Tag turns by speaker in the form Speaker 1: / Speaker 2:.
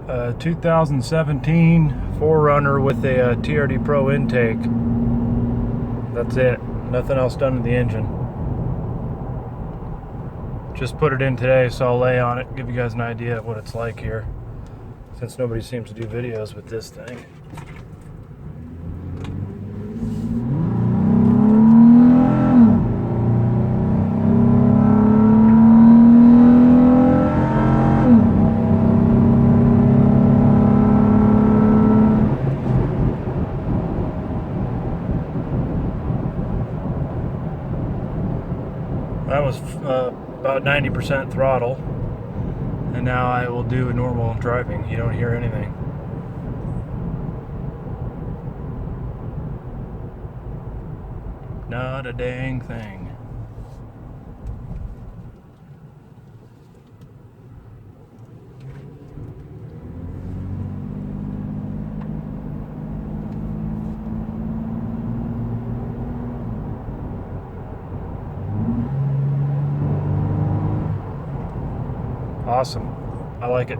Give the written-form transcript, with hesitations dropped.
Speaker 1: 2017 4Runner with a TRD Pro intake. That's it. Nothing else done to the engine. Just put it in today, so I'll lay on it, give you guys an idea of what it's like here, since nobody seems to do videos with this thing. That was about 90% throttle, and now I will do a normal driving. You don't hear anything. Not a dang thing. Awesome. I like it.